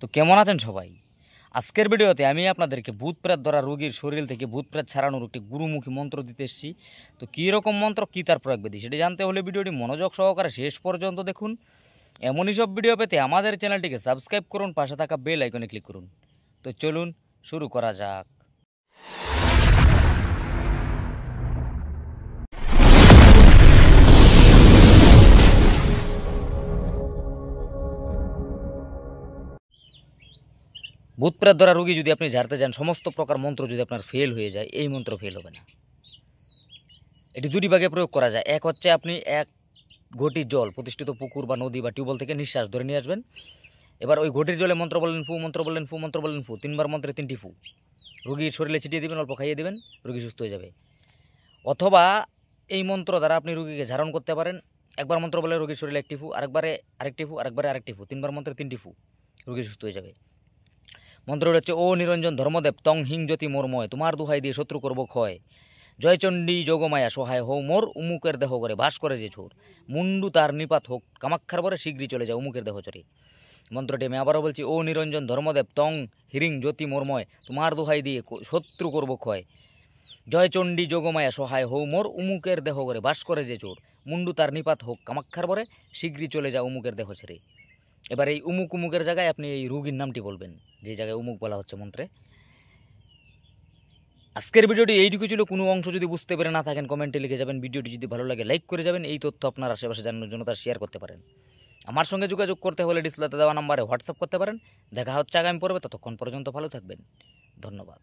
তো কেমন আছেন সবাই? আজকের ভিডিওতে আমি আপনাদেরকে ভূত প্রেত ধরা রোগীর শরীর থেকে ভূত প্রেত ছাড়ানোর একটি গুরুমুখী মন্ত্র দিতে এসেছি। তো কী রকম মন্ত্র, কী তার প্রয়োগ বিধি, সেটি জানতে হলে ভিডিওটি মনোযোগ সহকারে শেষ পর্যন্ত দেখুন। এমনই সব ভিডিও পেতে আমাদের চ্যানেলটিকে সাবস্ক্রাইব করুন, পাশে থাকা বেল আইকনে ক্লিক করুন। তো চলুন শুরু করা যাক। ভূত প্রেত ধরা রোগী যদি আপনি ঝাড়তে যান, সমস্ত প্রকার মন্ত্র যদি আপনার ফেল হয়ে যায়, এই মন্ত্র ফেল হবে না। এটি দুটি ভাগে প্রয়োগ করা যায়। এক হচ্ছে আপনি এক ঘটি জল প্রতিষ্ঠিত পুকুর বা নদী বা টিউবওয়েল থেকে নিঃশ্বাস ধরে নিয়ে আসবেন। এবার ওই ঘটির জলে মন্ত্র বললেন ফু, মন্ত্র বললেন ফু, মন্ত্র বললেন ফু, 3বার মন্ত্রে 3টি ফু রোগীর শরীরে ছিটিয়ে দেবেন, অল্প খাইয়ে দেবেন, রোগী সুস্থ হয়ে যাবে। অথবা এই মন্ত্র দ্বারা আপনি রোগীকে ধারণ করতে পারেন। একবার মন্ত্র বলে রোগীর শরীরে একটি ফু, আরেকবারে আরেকটি ফু, আরেকবারে আরেকটি ফু, 3বার মন্ত্রে 3টি ফু, রোগী সুস্থ হয়ে যাবে। মন্ত্রটা হচ্ছে ও নিরঞ্জন ধর্মদেব তং হিং জ্যোতি মোরময়, তোমার দুহাই দিয়ে শত্রু করব ক্ষয়। জয়চণ্ডী যোগমায়া সহায় হো মোর, উমুকের দেহ করে বাস করে যে ছোর, মুন্ডু তার নিপাত হোক কামাক্ষার বরে শীঘ্রই চলে যায় উমুকের দেহ চরে। মন্ত্রটি আমি আবারও বলছি, ও নিরঞ্জন ধর্মদেব তং হিরিং জ্যোতি মোরময়, তোমার দোহাই দিয়ে শত্রু করব ক্ষয়। জয়চণ্ডী যোগমায়া সহায় হো মোর, উমুকের দেহ করে বাস করে যে চোর, মুন্ডু তার নিপাত হোক কামাক্ষার বরে শীঘ্রই চলে যায় উমুকের দেহ ছেড়ে। এবার এই উমুকের জায়গায় আপনি এই রোগীর নামটি বলবেন, যে জায়গায় উমুক বলা হচ্ছে মন্ত্রে। আজকের ভিডিওটি এইটুকু ছিল। কোনো অংশ যদি বুঝতে পেরে না থাকেন কমেন্টে লিখে যাবেন। ভিডিওটি যদি ভালো লাগে লাইক করে যাবেন। এই তথ্য আপনার আশেপাশে জানানোর জন্য তার শেয়ার করতে পারেন। আমার সঙ্গে যোগাযোগ করতে হলে ডিসপ্লেতে দেওয়া নাম্বারে হোয়াটসঅ্যাপ করতে পারেন। দেখা হচ্ছে আগামী পর্বে, ততক্ষণ পর্যন্ত ভালো থাকবেন। ধন্যবাদ।